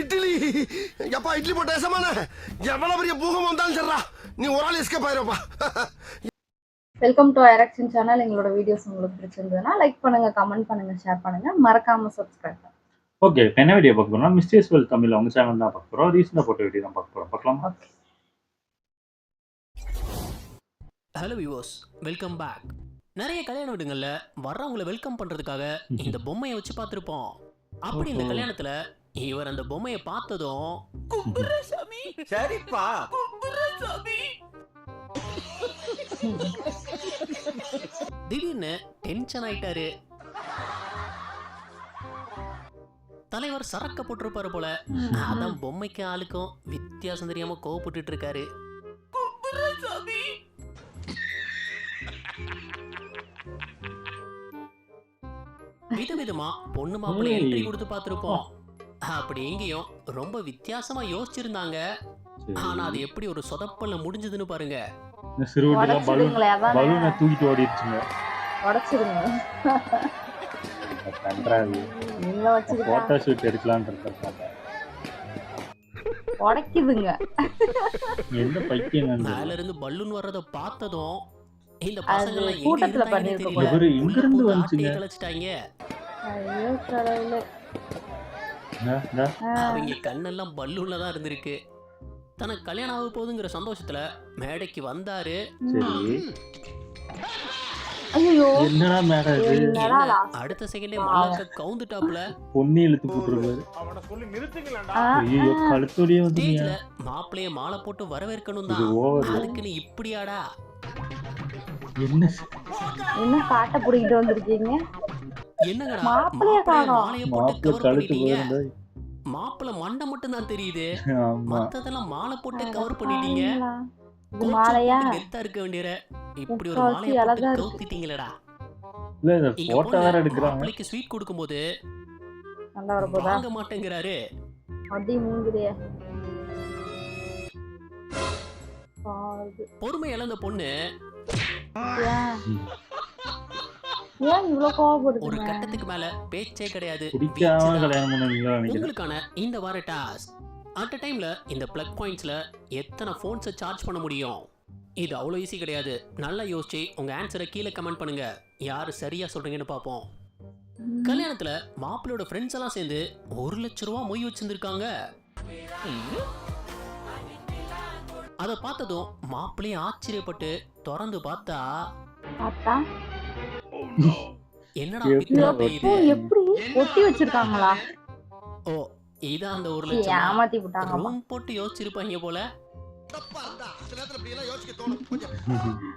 இட்லி எப்பா இட்லி போட்ட ஏசமான எவ்வளவு பெரிய பூகம் வந்தாலும் சரிடா நீ ஒரு ஆள் எஸ்கேப் ஆயிருப்பா. வெல்கம் டு ஐராக்ஷன் சேனல். எங்களோட வீடியோஸ் உங்களுக்கு பிடிச்சிருந்ததுன்னா லைக் பண்ணுங்க, கமெண்ட் பண்ணுங்க, ஷேர் பண்ணுங்க, மறக்காம சப்ஸ்கிரைப் பண்ணுங்க. ஓகே, என்ன வீடியோ பார்க்க போறோம்? மிஸ்டேஸ் வேர்ல்ட் தமிழ் அவங்க சேனல் தான் பார்க்க போறோம். ரீசெண்டா போட்ட வீடியோ தான் பார்க்க போறோம். பார்க்கலாமா? Okay. Hello viewers, welcome back. நிறைய கல்யாண வீடுங்கள்ல வர்றவங்களை வெல்கம் பண்றதுக்காக இந்த பொம்மையை வச்சு பார்த்துருப்போம். அப்படி இந்த கல்யாணத்துல இவர் அந்த பொம்மையை பார்த்ததும் கும்புரசாமி சரிப்பா கும்புரசாமி திடீர்னு டென்ஷன் ஆயிட்டாரு. தலைவர் சரக்க போட்டிருப்பாரு போல. அதான் பொம்மைக்கு ஆளுக்கும் வித்தியாசம் தெரியாம கோவப்பட்டு இருக்காரு. விதவிதமா பொண்ணு மாப்பிள்ளை என்ட்ரி கொடுத்து பார்த்திருப்போம். அப்படி எங்கேயும் ரொம்ப வித்தியாசமா யோசிச்சிருந்தாங்க. ஆனா அது எப்படி ஒரு சொதப்பல்ல முடிஞ்சதுன்னு பாருங்க. பலூனை தூக்கிட்டு ஓடிடுச்சுங்க. உடைச்சிருங்க. போட்டோ ஷூட் எடுக்கலாம்னு இருக்காங்க. உடைக்குதுங்க. எந்த பைத்தியம் மேல இருந்து பலூன் வர்றத பார்த்ததும் இந்த அது பசங்க கூட்டத்துல பண்ணிருக்க இவரு இங்க இருந்து வந்துச்சுங்க. கலச்சிட்டாங்க. ஐயோ கடவுளே. அவங்க கண்ணெல்லாம் பல்லூன்ல தான் இருந்திருக்கு. தனக்கு கல்யாணம் ஆக போகுதுங்கிற சந்தோஷத்துல மேடைக்கு வந்தாரு. சரி, ஐயோ என்னடா மேடை இது? அடுத்த செகண்டே மல்லாக்க கவுந்துட்டாப்ல. பொண்ணு இழுத்து போட்டுருவாரு. அவனை சொல்லி நிறுத்துங்களேன்டா. ஐயோ, கழுத்தோடியே வந்து ஸ்டேஜ்ல மாப்பிளைய மாலை போட்டு வரவேற்கணும் தான். அதுக்கு நீ இப்படியாடா? என்ன காட்ட புடிக்கிட்டு வந்திருக்கீங்க? என்னங்கடா மாப்பிளைய காணோம். மாலைய போட்டு கவர் கழுத்து பண்ணிட்டீங்க. போயிருந்தா மாப்பிளை மண்டை மட்டும் தான் தெரியுது. ஆமா. மத்ததெல்லாம் மாலை போட்டு கவர் பண்ணிட்டீங்க. இது மாலையா? கெத்தா இருக்க வேண்டியற இப்படி ஒரு முக்காவாசி மாலைய அழகா போட்டு இருக்கு. கவுத்திட்டீங்களடா. இல்ல, இந்த இங்க போட்டோ வேற எடுக்கறாங்க. மாப்பிளைக்கு ஸ்வீட் கொடுக்கும்போது நல்லா வரப்போதா? வாங்க மாட்டேங்கிறாரு. அடி மூங்குதே. பொறுமை இழந்த பொண்ணு ஏன் இவ்ளோ ஒரு கோவப்படுறீங்க? கட்டத்துக்கு மேல பேச்சே கிடையாது. பிடிக்காம கல்யாணம் பண்ணுவீங்களா நினைக்கிறேன். உங்களுக்கான இந்த வார டாஸ்க். அட் டைம்ல இந்த பிளக் பாயிண்ட்ஸ்ல எத்தனை போன்ஸை சார்ஜ் பண்ண முடியும்? இது அவ்வளோ ஈஸி கிடையாது. நல்லா யோசிச்சு உங்க ஆன்சரை கீழே கமெண்ட் பண்ணுங்க. யாரு சரியா சொல்றீங்கன்னு பார்ப்போம். கல்யாணத்துல மாப்பிள்ளையோட ஃப்ரெண்ட்ஸ் எல்லாம் சேர்ந்து 1 லட்சம் ரூபாய் மொய் வச்சிருந்திருக்காங்க. அதை பார்த்ததும் மாப்பிள்ளையே ஆச்சரியப்பட்டு திறந்து பார்த்தா என்னடா பித்தளை பெய்யுது. எப்படி ஒட்டி வச்சிருக்காங்களா? ஓ, இதான் அந்த 1 லட்சம். ஏமாத்தி விட்டாங்க. ரூம் போட்டு யோசிச்சிருப்பாங்க போல.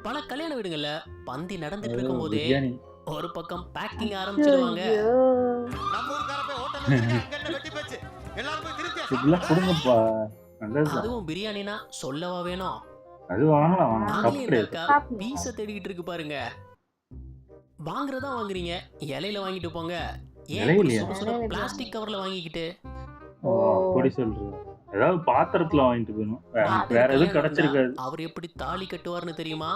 பல கல்யாண வீடுகள்ல பந்தி நடந்துட்டு இருக்கும் போதே பிரியாணி. ஒரு பக்கம் பேக்கிங் ஆரம்பிச்சிருவாங்க. இதெல்லாம் கொடுங்கப்பா. நல்லது. அதுவும் பிரியாணினா சொல்லவா வேணும். அது வாங்கலாம், வாங்கலாம். நாங்களே தப்பு இருக்கா பீஸ தேடிக்கிட்டு இருக்கு பாருங்க. வாங்குறதா வாங்குறீங்க, இலையில வாங்கிட்டு போங்க. ஏன் இலையிலயா? சுட சுட பிளாஸ்டிக் கவர்ல வாங்கிக்கிட்டு? ஓ, அப்படி சொல்றேன். ஏதாவது பாத்திரத்துல வாங்கிட்டு போகணும். வேற எதுவும் கிடைச்சிருக்காது. அவர் எப்படி தாலி கட்டுவார்னு தெரியுமா?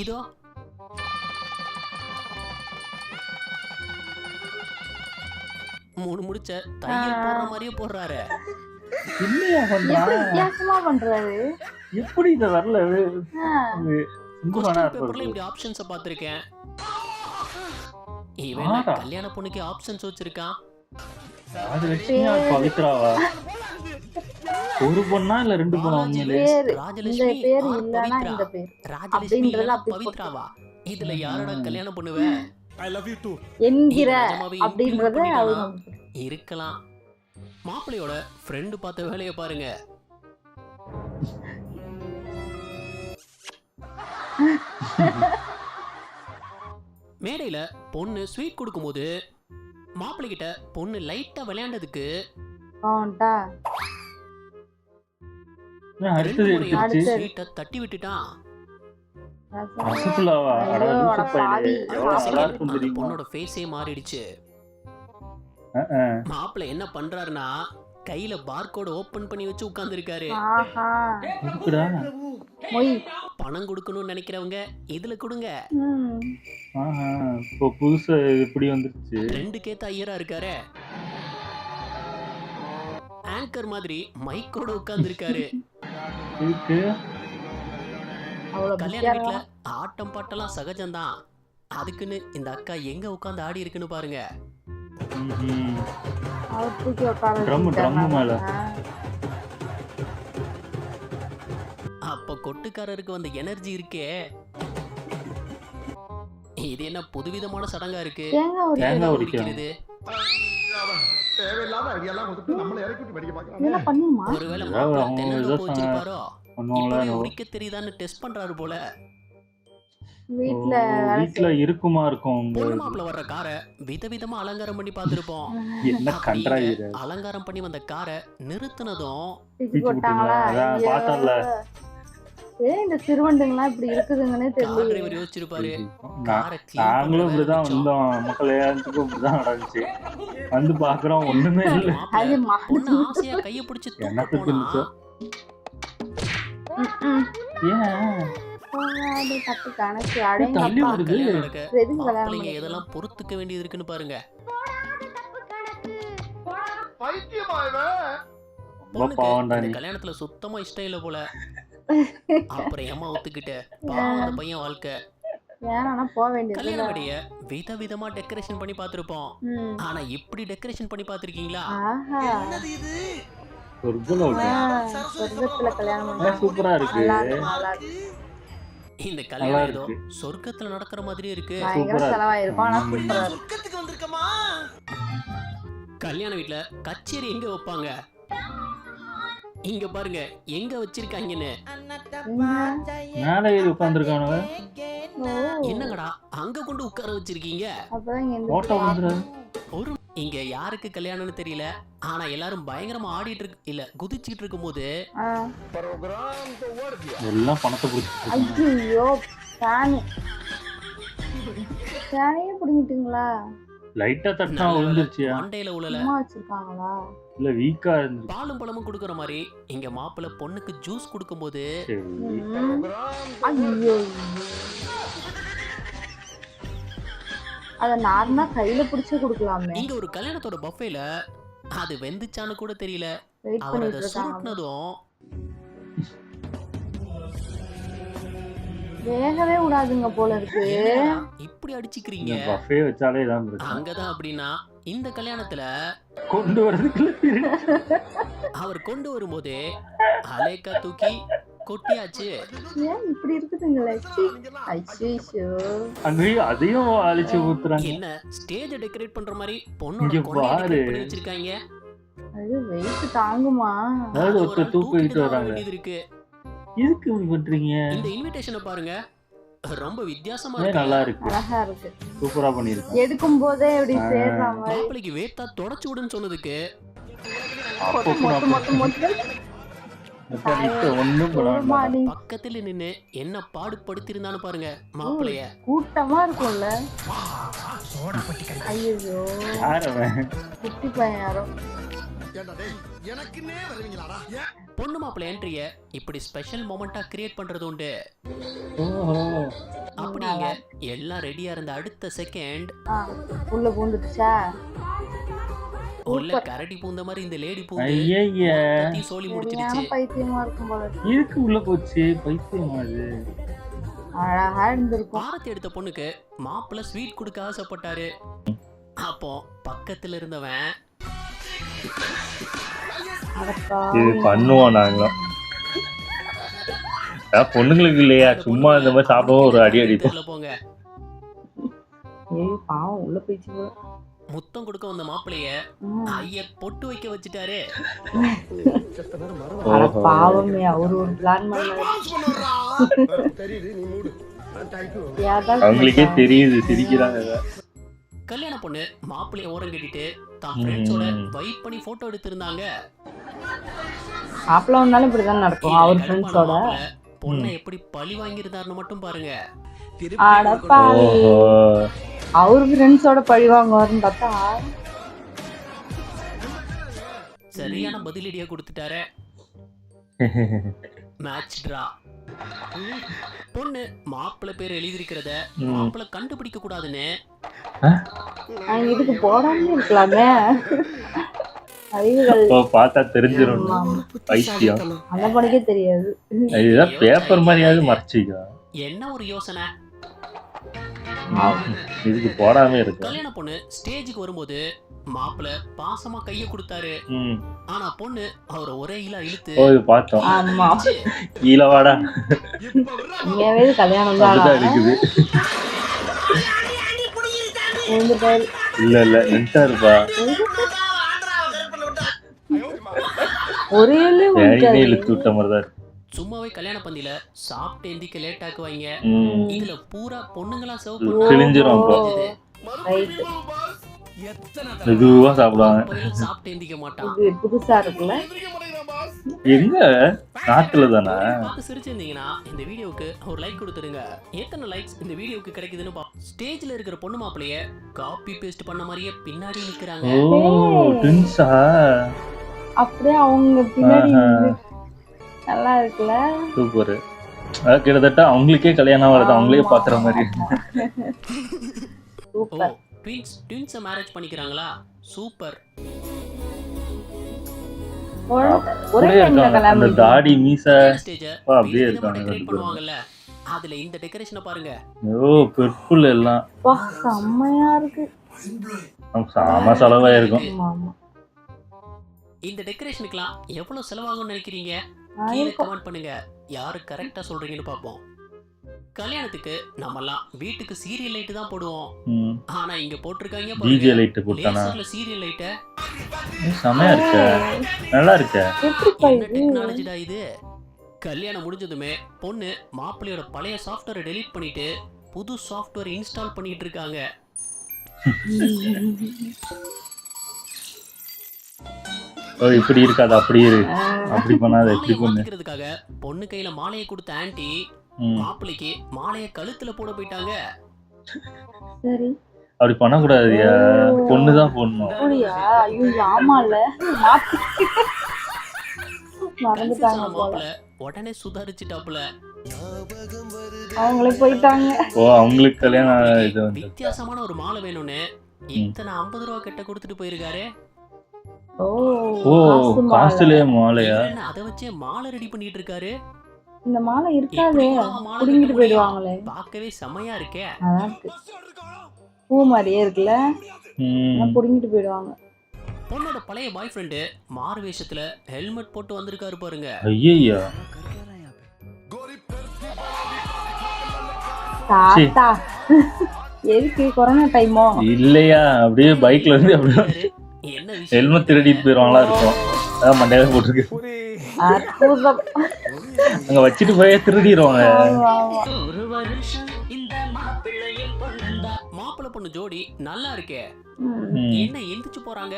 இதோ மூணு முடிச்ச தையல் போடுற மாதிரியே போடுறாரு. என்னையா எப்படி பண்றான்? வித்தியாசமா பண்றாரு? எப்படி இத வரல? கொஸ்டின் பேப்பர்ல இப்படி ஆப்ஷன்ஸ் பார்த்திருக்கேன். இவன் ஆடா. கல்யாண பொண்ணுக்கு ஆப்ஷன்ஸ் வச்சிருக்கான். ராஜலட்சுமியா பவித்ராவா? ஒரு பொண்ணா இல்ல 2 பொண்ணா? உண்மையிலே பேரு இந்த ராஜலட்சுமி பேரு ஆர் இல்லனா பவித்ரா? இந்த பேர் ராஜலட்சுமி அப்படின்றதுல இல்லனா அப்படி பவித்ராவா? இதுல யாரடா கல்யாணம் பண்ணுவ? I love you too. என்கிற இது நிஜமாவே அப்படின்றத implement அவங்க பண்ணிட்டானா? இருக்கலாம். மாப்பிள்ளையோட ஃப்ரெண்டு பார்த்த வேலையை பாருங்க. மேடையில பொண்ணு ஸ்வீட் கொடுக்கும்போது மாப்பிள்ளை கிட்ட பொண்ணு லைட்டா விளையாண்டதுக்கு ஆண்டா அடுத்தது எடுத்துச்சு. ஸ்வீட்டை தட்டி விட்டுட்டான். ரசகுல்லாவா? அட லூசு பையலே. எவ்வளவு நல்லா இருக்கும் அந்த தெரியுமா? பொண்ணோட ஃபேஸே மாறிடுச்சு. மாப்பிள்ளை என்ன பண்றாருன்னா கையில பார்கோட் ஓபன் பண்ணி வச்சு உட்கார்ந்து இருக்காரு. ஆஹா இருக்குடா. மொய் பணம் கொடுக்கணும்னு நினைக்கிறவங்க இதுல கொடுங்க. இப்போ புதுசா இப்படி வந்துருச்சு. 2 கேத்த ஐயரா இருக்காரு. ஆங்கர் மாதிரி மைக்கோட உட்கார்ந்துருக்காரு. இதுக்கு அவ்வளவு கல்யாண பிஸியா வீட்டுல ஆட்டம் பாட்டெல்லாம் சகஜம்தான். அதுக்குன்னு இந்த அக்கா எங்க உட்கார்ந்து ஆடி இருக்குன்னு பாருங்க. ம்ஹும். அவர் தூக்கி உட்கார ட்ரம் மேல. அப்ப கொட்டுக்காரருக்கு வந்த எனர்ஜி இருக்கே, இது என்ன புதுவிதமான சடங்கா இருக்கு. தேங்காய் உரிக்கிறாங்க. உரிக்கிறது. தேவையில்லாத ஐடியாலாம் கொடுத்து நம்மள இறக்கி விட்டு படிக்க பாக்குறாங்க. இதெல்லாம் பண்ணுமா? ஒருவேளை ஏதாவது மாப்பிள்ளை அவங்க தென்னந்தோப்பு ஏதோ வச்சிருப்பாரோ, பண்ணுவாங்களா இப்பவே உரிக்க தெரியுதான்னு டெஸ்ட் பண்றாரு போல. வீட்ல வீட்டுல இருக்குமா இருக்கும் உங்க பொண்ணு மாப்பிள்ளை வர்ற காரை விதவிதமா அலங்காரம் பண்ணி பார்த்திருப்போம். என்ன அப்படியே கன்றாவிது. அலங்காரம் பண்ணி வந்த காரை நிறுத்தினதும் பிச்சு போட்டாங்களா? அதான் ஐயோ. பார்த்தோம்ல. ஏன் இந்த சிறுவண்டுங்கலாம் இப்படி இருக்குதுங்கன்னே கார் தெரியல. டிரைவர் யோசிச்சிருப்பாரு, நான் காரை clean நாங்களும் பண்றத இப்படிதான் மிச்சம். வந்தோம். மக்கள் ஏறத்துக்கும் இப்படிதான் நடந்துச்சு. வந்து பாக்குறோம் ஒண்ணுமே இல்ல. அது மாப்பிள்ளை பொண்ணு ஆசையா கைய பிடிச்சு தூக்க எனக்கு போனா தெரிஞ்சு. ஏன் போகாது தப்பு கணக்கு. தள்ளி அடேங்கப்பா. வருது. கல்யாணம் நடக்க எதுக்கு கல்யாணம் மாப்பிள்ளைங்க பண்ணி- எதெல்லாம் பொறுத்துக்க வேண்டியது இருக்குன்னு பாருங்க. பைத்தியமா இவன்? ரொம்ப பொண்ணுக்கு பாவம்டா இந்த நீ. கல்யாணத்துல சுத்தமா இஷ்டம் இல்ல போல. அப்புறம் ஏமா ஒத்துக்கிட்டு பாவம் அந்த பையன் வாழ்க்கை. வேணாம்னா போக வேண்டியது. கல்யாண மேடைய விதவிதமா டெக்கரேஷன் பண்ணி பார்த்திருப்போம். ஆனா இப்படி டெக்கரேஷன் பண்ணி பார்த்திருக்கீங்களா? ஆஹா. சொர்க்கலோகம். சொர்க்கத்துல கல்யாணம் பண்ணா சூப்பரா இருக்கு. நல்லா இருக்கு, நல்லா இருக்கு. இந்த நல்லா கல்யாணம் ஏதோ இருக்கு. சொர்க்கத்துல நடக்கிற மாதிரியே இருக்கு. பயங்கர சூப்பரா செலவாயிருக்கும். ஆனா இருக்கு. சூப்பரா இருக்கு. கல்யாண வீட்ல கச்சேரி எங்க வைப்பாங்க? இங்க பாருங்க எங்க வச்சிருக்காங்கன்னு. மேல ஏறி உட்காந்துருக்கானுங்க. ஓ, என்னங்கடா அங்க கொண்டு உட்கார வச்சிருக்கீங்க? அப்பதான் இங்க இருந்து ஓட்ட வந்துரு. ஒரு இங்க யாருக்கு கல்யாணம்னு தெரியல, ஆனா எல்லாரும் பயங்கரமா ஆடிட்டு இருக்கு இல்ல குதிச்சிட்டு இருக்கும்போது ஆ. எல்லாம் பணத்தை பிடிச்சி ஐயோ, ஃபேனு. ஃபேனையே பிடிங்கிட்டீங்களா? லைட்டா தட்டினா நல்ல விழுந்துருச்சியா? மண்டையில உழல. சும்மா வச்சிருக்காங்களா? இல்ல வீக்கா இருந்துச்சு. பாலும் பழமும் கொடுக்கற மாதிரி இங்க மாப்பிள்ளை பொண்ணுக்கு ஜூஸ் கொடுக்கும்போது சரி. ஐயோ, அத நார்மலா கையில பிடிச்சு கொடுக்கலாமே. இங்க ஒரு கல்யாணத்தோட பஃபேல அது வெந்துச்சான்னு கூட தெரியல. வெயிட் அவர் பண்ணிட்டு அதை இருக்காங்க. சுருட்டினதும் வேகவே விடாதுங்க போல இருக்கு. என்னடா இப்படி அடிச்சுக்கிறீங்க? இந்த பஃபே வச்சாலே இதான் பிரச்சனை. அங்கதான் அப்படின்னா இந்த கல்யாணத்துல கொண்டு வரதுக்குள்ள அவர் கொண்டு வரும்போதே அலேக்கா தூக்கி கொட்டியாச்சு. ஏன் இப்படி இருக்குதுங்களே? ஐயோ, அங்கேயும் அதையும் அழிச்சு ஊத்துறாங்க. என்ன ஸ்டேஜ் டெக்கரேட் பண்ற மாதிரி பொண்ணோட இங்க கொண்டைய பாரு. decorate பண்ணி வச்சிருக்காங்க. அது வெயிட் தாங்குமா? அதாவது அது ஒரு ஒருத்தர் ஆள் தூக்கிட்டு தூக்கிட்டு தான் வர வராங்க. வேண்டியது இருக்கு. எதுக்கு இப்படி பண்றீங்க? இந்த இன்விடேஷனை பாருங்க, ரொம்ப வித்தியாசமா நல்லா இருக்கு. இருக்கு. அழகா இருக்கு. சூப்பரா பண்ணிருக்காங்க. எடுக்கும் போதே இப்படி சேர்ற மாதிரி மாப்பிளைக்கு வேத்தா தொடச்சு விடுன்னு சொன்னதுக்கு அப்போ மொத்த மொத்த மொத்த ஒண்ணும் பண்ணாம மாடி பக்கத்துல நின்னு என்ன பாடுபடுத்திருந்தான்னு பாருங்க மாப்பிளைய. கூட்டமா இருக்கும்ல. ஐயோ, யார் அவன்? குட்டி பையன் யாரோ. ஏண்டா டேய், எனக்குன்னே வருவீங்களாடா? ஏன்? பொண்ணு மாப்பிள்ளை என்ட்ரிய இப்படி ஸ்பெஷல் மொமெண்டா கிரியேட் பண்றது உண்டு. ஓஹோ. அப்படிங்க எல்லாம் ரெடியா இருந்த அடுத்த செகண்ட் ஆ, உள்ள பூந்துடுச்சா? உள்ள கரடி பூந்த மாதிரி இந்த லேடி பூந்து ஐயய்ய. மொத்தத்தையும் சோலி முடிச்சிருச்சு. சரியான பைத்தியமா இருக்கும் போல இருக்கு. இதுக்கு உள்ள போச்சு பைத்தியமா அது. அழகா இருந்திருக்கும். பாரத்தை எடுத்த பொண்ணுக்கு மாப்பிள்ளை ஸ்வீட் கொடுக்க ஆசைப்பட்டாரு. அப்போ பக்கத்துல இருந்தவன் அடப்பா. இது பண்ணுவோம் நாங்களும். பொண்ணுங்களுக்கு இல்லையா சும்மா இந்த மாதிரி சாப்பிடவும் ஒரு அடி அடிப்போம். தெரியல போங்க. ஏய் பாவம், உள்ள போயிச்சு போல. முத்தம் கொடுக்க வந்த மாப்பிளைய ஐயர் பொட்டு வைக்க வச்சுட்டாரு. அட பாவமே, அவரு ஒரு பிளான் பண்ணாரு. பாஸ் பண்ணுறா. தெரியுது, நீ மூடு. Thank you. அவங்களுக்கே தெரியுது சிரிக்கிறாங்க. கல்யாண பொண்ணு மாப்பிளைய ஓரம் கட்டிட்டு தான் ஃப்ரெண்ட்ஸோட வைப் பண்ணி போட்டோ எடுத்திருந்தாங்க. மாப்பிள்ள வந்தாலும் இப்படிதான் நடக்கும். அவர் ஃப்ரெண்ட்ஸோட. பொண்ணை எப்படி பழி வாங்கியிருந்தாருன்னு மட்டும் பாருங்க. அடப்பாவி, அவரு ஃப்ரெண்ட்ஸோட பழி வாங்குவாருன்னு பார்த்தா சரியான பதிலடியா கொடுத்துட்டாரு. Match draw. பொண்ணு மாப்பிள்ளை பேர் எழுதியிருக்கிறத மாப்பிள்ளை கண்டுபிடிக்க கூடாதுன்னு இதுக்கு போடாம இருக்கலாமே. அறிவுகள் இப்போ பார்த்தா தெரிஞ்சிடும். ஆமா. பைத்தியம். அந்த பொண்ணுக்கே தெரியாது. இதுதான் பேப்பர் மாதிரியாவது மறைச்சிக்கோ. என்ன ஒரு யோசனை. இதுக்கு போடாமே இருக்கும். கல்யாண பொண்ணு ஸ்டேஜுக்கு வரும்போது மாப்பிள்ள பாசமா கைய கொடுத்தாரு. ஆனா பொண்ணு அவரை ஒரே இலா இழுத்து இது பார்த்தோம். ஆமா. ஈலவாடா உண்மையாவே இது கல்யாணம் தான். அப்படிதான் இருக்குது. இல்ல நின்ட்டாருப்பா. ஒரே இழுத்து விட்ட மாதிரிதான். சும்மாவே கல்யாண பந்தியில சாப்பிட்டு எந்திக்க லேட் ஆக்குவாங்க. இதுல பூரா பொண்ணுங்களா சர்வ் கிழிஞ்சிரும். மெதுவா சாப்பிடுவாங்க. சாப்பிட்டு எந்திக்க மாட்டான். இது புதுசா இருக்குல்ல. எங்க நாட்டுல தானே. பார்த்து சிரிச்சிருந்தீங்கன்னா இந்த வீடியோவுக்கு ஒரு லைக் கொடுத்துருங்க. எத்தனை லைக்ஸ் இந்த வீடியோவுக்கு கிடைக்குதுன்னு பாப்போம். ஸ்டேஜ்ல இருக்கிற பொண்ணு மாப்பிளைய காப்பி பேஸ்ட் பண்ண மாதிரியே பின்னாடி நிக்கிறாங்க. ஓ ட்வின்ஸா. அப்படியே அவங்க பின்னாடி நல்லா இருக்குல்ல. சூப்பர். கிட்டத்தட்ட அவங்களுக்கே கல்யாணம் வருது. அவங்களே பாக்குற மாதிரி. சூப்பர். ட்வின்ஸ் மேரேஜ் பண்ணிக்கிறாங்களா? சூப்பர். ஒரே டைம்ல கல்யாணம். அந்த தாடி மீசை ஸ்டேஜ அப்படியே இருக்காங்க. டெக்கரேட் பண்ணுவாங்கல்ல, அதுல இந்த டெக்கரேஷனை பாருங்க. ஓ பர்பிள் எல்லாம். வா செம்மையா இருக்கு. சாம செலவாயிருக்கும். ஆமா. இந்த டெக்கரேஷனுக்குலாம் எவ்வளவு செலவாகும்னு நினைக்கிறீங்க? கீழே கமெண்ட் பண்ணுங்க. யாரு கரெக்டா சொல்றீங்கன்னு பாப்போம். கல்யாணத்துக்கு நம்மலாம் வீட்டுக்கு சீரியல் லைட் தான் போடுவோம். ஆனா இங்க போட்டுருக்காங்க டிஜே லைட் போட்டானா. சீரியல் லைட் செமையா இருக்கு. நல்லா இருக்கு. என்ன டெக்னாலஜிடா இது. கல்யாணம் முடிஞ்சதுமே பொண்ணு மாப்பிள்ளையோட பழைய சாஃப்ட்வேரை டெலீட் பண்ணிட்டு புது சாஃப்ட்வேர் இன்ஸ்டால் பண்ணிட்டு இருக்காங்க. ஓ இப்படி இருக்காது அப்படி இரு. அப்படி பண்ணாத இப்படி பண்ணுக்கிறதுக்காக பொண்ணு கையில மாலையை கொடுத்த ஆன்ட்டி மாப்பிள்ளைக்கு மாலையை கழுத்துல போட போயிட்டாங்க. சரி அப்படி பண்ண கூடாதுயா. பொண்ணு தான் போடணும். அப்படியா? ஐயோ ஆமால. மறந்துட்டாங்க போல. உடனே சுதாரிச்சிட்டாப்புல. அவங்களே போயிட்டாங்க. ஓ அவங்களுக்கு கல்யாணம் இது வந்து வித்தியாசமான ஒரு மாலை வேணும்னு இத்தனை 50 ரூபா கிட்ட கொடுத்துட்டு போயிருக்காரு. ஓ காஸ்ட்லியே மாலையா? அத வச்சே மாலை ரெடி பண்ணிட்டு இருக்காரு. இந்த மாலை இருக்காதே, புடிங்கிட்டு போயிடுவாங்களே. பார்க்கவே செமையா இருக்கே. பூ மாதிரியே இருக்குல்ல. புடிங்கிட்டு போயிடுவாங்க. பொண்ணோட பழைய பாய் ஃப்ரெண்டு மாறு வேஷத்துல ஹெல்மெட் போட்டு வந்திருக்காரு பாருங்க. ஐயையா தாத்தா எதுக்கு கொரோனா டைமோ இல்லையா? அப்படியே பைக்ல இருந்து அப்படியே என்ன ஹெல்மெட் திருடிட்டு போயிருவாங்களா இருக்கும். அதான் மண்டையில போட்டுருக்கு. அற்புதம். அங்க வச்சுட்டு போய் திருடிடுவாங்க. மாப்பிள்ளை பொண்ணு ஜோடி நல்லா இருக்கே. என்ன எந்திரிச்சு போறாங்க.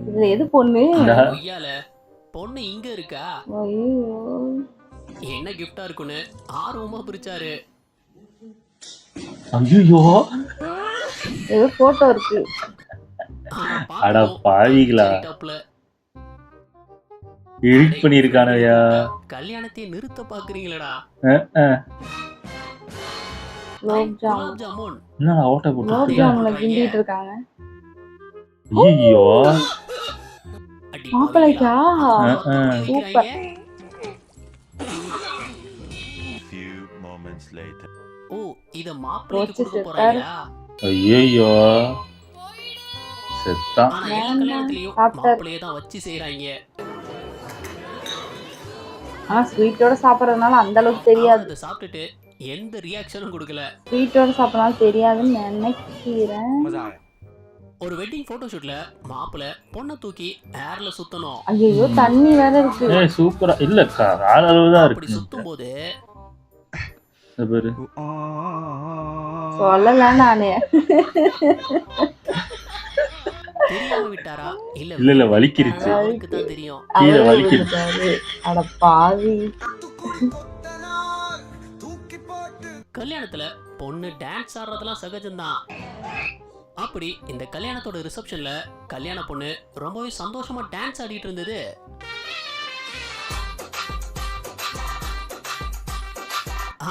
இதுல எது பொண்ணு? ஐயால பொண்ணு இங்க இருக்கா. என்ன கிஃப்டா இருக்குன்னு ஆர்வமா பிரிச்சாரு. ஐயோ ஏதோ போட்டோ இருக்கு. அட பாவிகளா. எடிட் பண்ணிருக்கானயா. கல்யாணத்தை நிறுத்த பாக்குறீங்களடா. குலோப் ஜாமுன் என்னடா ஓட்ட போட்டு குலோப் ஜாமுன்ல கிண்டிட்டு இருக்காங்க. ஐயோ மாப்பிளைக்கா? சூப்பர். ஓ இத மாப்பிளைக்கு கொடுக்க போறாங்களா? ஐயோ செத்தா. ஆனா எல்லா கல்யாணத்துலயும் மாப்பிளைய தான் வச்சு செய்றாங்க. ஸ்வீட்டோட சாப்பிடுறதுனால அந்த அளவுக்கு தெரியாது. அத சாப்பிட்டுட்டு எந்த ரியாக்ஷனும் கொடுக்கல. ஸ்வீட்டோட சாப்பிடலாம் தெரியாதுன்னு நினைக்கிறேன். ஒரு வெட்டிங் போட்டோ ஷூட்ல மாப்பிள்ளை பொண்ணை தூக்கி ஏர்ல சுத்தணும். ஐயோ தண்ணி வேற இருக்கு. ஏய் சூப்பரா இல்ல கால அளவு தான் இருக்கு. அப்படி சுத்தும்போது பாரு சொல்லல நானே. தெரியாம விட்டாரா இல்ல இல்ல வலிக்கிருச்சு. அவருக்கு தான் தெரியும். கீழ வலிக்கிருச்சு. அட பாவி. கல்யாணத்துல பொண்ணு டான்ஸ் ஆடுறதெல்லாம் சகஜம்தான். அப்படி இந்த கல்யாணத்தோட ரிசப்ஷன்ல கல்யாண பொண்ணு ரொம்பவே சந்தோஷமா டான்ஸ் ஆடிட்டு இருந்தது.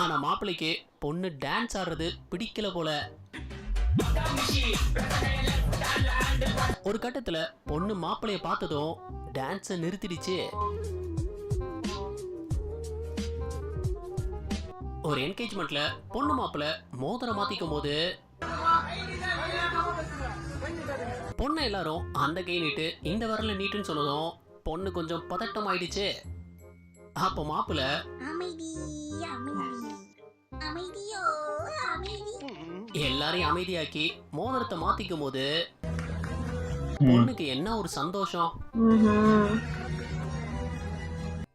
ஆனா மாப்பிள்ளைக்கு பொண்ணு டான்ஸ் ஆடுறது பிடிக்கல போல. ஒரு கட்டத்துல பொண்ணு மாப்பிளைய பார்த்ததும் டான்ஸ நிறுத்திடுச்சு. ஒரு என்கேஜ்மெண்ட்ல பொண்ணு மாப்பிளை மோதிரம் மாத்திக்கும் போது பொண்ணை எல்லாரும் அந்த கை நீட்டு இந்த வரல நீட்டுன்னு சொன்னதும் பொண்ணு கொஞ்சம் பதட்டம் ஆயிடுச்சு. அப்போ மாப்பிளை எல்லாரையும் அமைதியாக்கி மோதிரத்தை மாத்திக்கும் போது பொண்ணுக்கு என்ன ஒரு சந்தோஷம்.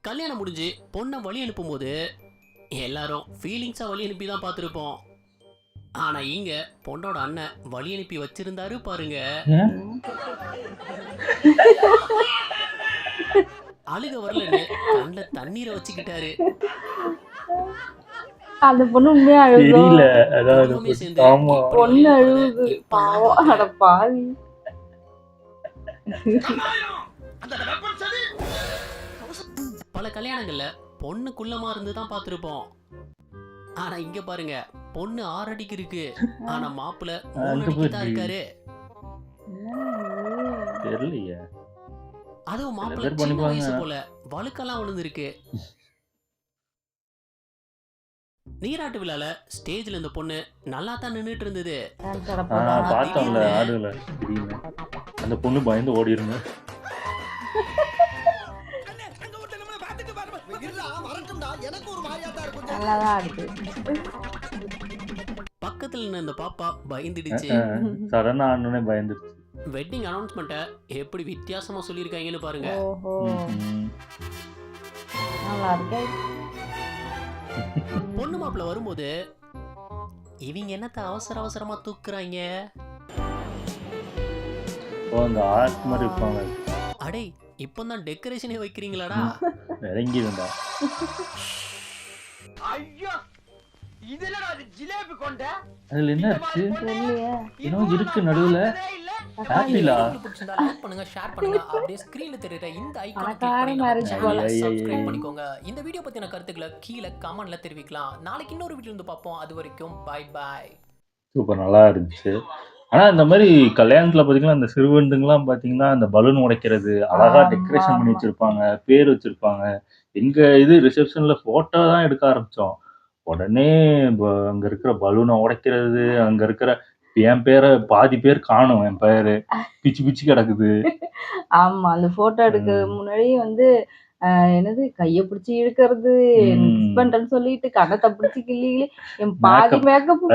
கல்யாணம் முடிஞ்சு பொண்ணை வழி அனுப்பும் போது எல்லாரும் ஃபீலிங்ஸா வழி அனுப்பி தான் பார்த்துருப்போம். ஆனா இங்க பொண்ணோட அண்ணன் வழி அனுப்பி வச்சிருந்தாரு பாருங்க. அழுக வரலன்னு கண்ணுல தண்ணீரை வச்சுக்கிட்டாரு. அந்த பொண்ணு உண்மையா அழுகுது. தெரியல அதாவது குடும்பமே சேர்ந்து ஆமா பொண்ணு அழுகுது. பாவம். அட பாவி. பல கல்யாணங்கள்ல பொண்ணு குள்ளமா இருந்து தான் பார்த்திருப்போம். ஆனா இங்க பாருங்க பொண்ணு 6 அடிக்கு இருக்கு. ஆனா மாப்பிள்ளை 3 அடிக்கு தான் இருக்காரு. தெரியலையே. அதுவும் சில மாப்பிள்ளை பேர் சின்ன பண்ணிப்பாங்க. வயசு போல வழுக்கெல்லாம் விழுந்திருக்கு. நீராட்டு விழால ஸ்டேஜ்ல இந்த பொண்ணு நல்லா தான் நின்னுட்டு இருந்தது. டான்ஸ் ஆட போனா பார்த்தோம்ல ஆடுல திடீர்னு அந்த பொண்ணு பயந்து ஓடிருங்க. நல்லாதான் ஆடுது. பக்கத்துல நின்ன இந்த பாப்பா பயந்துடுச்சு. சடனா ஆடனே பயந்துருச்சு. வெட்டிங் அனௌன்ஸ்மெண்ட்டை எப்படி வித்தியாசமா சொல்லியிருக்காங்கன்னு பாருங்க. ஓஹோ ம். நல்லா இருக்கு. பொண்ணு மாப்பிள்ள வரும்போது இவங்க என்னத்த அவசர அவசரமா தூக்குறாங்க. ஓ அந்த ஆர்ட் மாதிரி இருப்பாங்க. அடே இப்பதான் டெக்கரேஷனே வைக்கிறீங்களாடா. இறங்கிருந்தா ஐயோ இதெல்லாம் அது ஜிலேபி கொண்ட அதுல என்ன இருக்கு? தெரியலையே. இன்னும் இருக்கு நடுவுல ஆப்பிளா? பிடிச்சிருந்தா லைக் பண்ணுங்க, ஷேர் பண்ணுங்க. அப்படியே ஸ்கிரீன்ல தெரியுற இந்த ஐகானை கிளிக் பணக்கார பண்ணி marriage நம்ம போல. சேனலை ஐய், ஐய், சப்ஸ்கிரைப் ஐய். பண்ணிக்கோங்க. இந்த வீடியோ பத்தின கருத்துக்களை கீழே கமெண்ட்ல தெரிவிக்கலாம். நாளைக்கு இன்னொரு வீடியோ வந்து பார்ப்போம். அது வரைக்கும் பை பை. சூப்பர் நல்லா இருந்துச்சு. ஆனா இந்த மாதிரி கல்யாணத்துல பாத்தீங்கன்னா இந்த சிறுவண்டுங்கெல்லாம் பாத்தீங்கன்னா இந்த பலூன் உடைக்கிறது அழகா ஆமா, டெக்கரேஷன் பண்ணி ஆமா. வச்சிருப்பாங்க, பேர் வச்சிருப்பாங்க. எங்க இது ரிசப்ஷன்ல போட்டோ தான் எடுக்க ஆரம்பிச்சோம். உடனே அங்க இருக்கிற பலூனை உடைக்கிறது, அங்க இருக்கிற என் பேரை பாதி பேர் காணும், என் பேரு பிச்சு பிச்சு கிடக்குது. ஆமா அந்த போட்டோ எடுக்க முன்னாடி வந்து என்னது கைய பிடிச்சி இழுக்கிறது ம். கிஸ் பண்றேன்னு சொல்லிட்டு கண்ணத்தை பிடிச்சி கிள்ளி என் பாதி மேக்கப்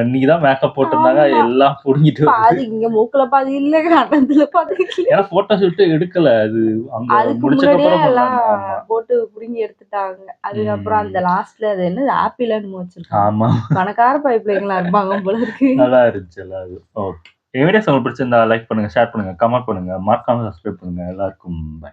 இன்னைக்குதான் மேக்கப் போட்டிருந்தாங்க, ஆமா. எல்லாம் புடுங்கிட்டு பாதி இங்க மூக்குல பாதி இல்ல கண்ணத்துல பாதி இல்ல. ஏன்னா போட்டோ ஷூட் எடுக்கல, அது அங்க அதுக்கு முடிச்சதுக்கு முன்னாடியே அப்புறம் எல்லாம் பண்ணாங்க. ஆமா. போட்டு புடுங்கி எடுத்துட்டாங்க. அதுக்கப்புறம் அந்த லாஸ்ட்ல அது என்னது ஆப்பிள் வச்சிருக்காங்க. ஆமா பணக்கார பைப்லைன்லாம் இருப்பாங்க போல இருக்கு. நல்லா இருந்துச்சு எல்லாரும். ஓகே, வீடியோஸ் உங்களுக்கு பிடிச்சிருந்தா லைக் பண்ணுங்க, ஷேர் பண்ணுங்க, கமெண்ட் பண்ணுங்க, மறக்காம சப்ஸ்கிரைப் பண்ணுங்க. எல்லாருக்கும் பை.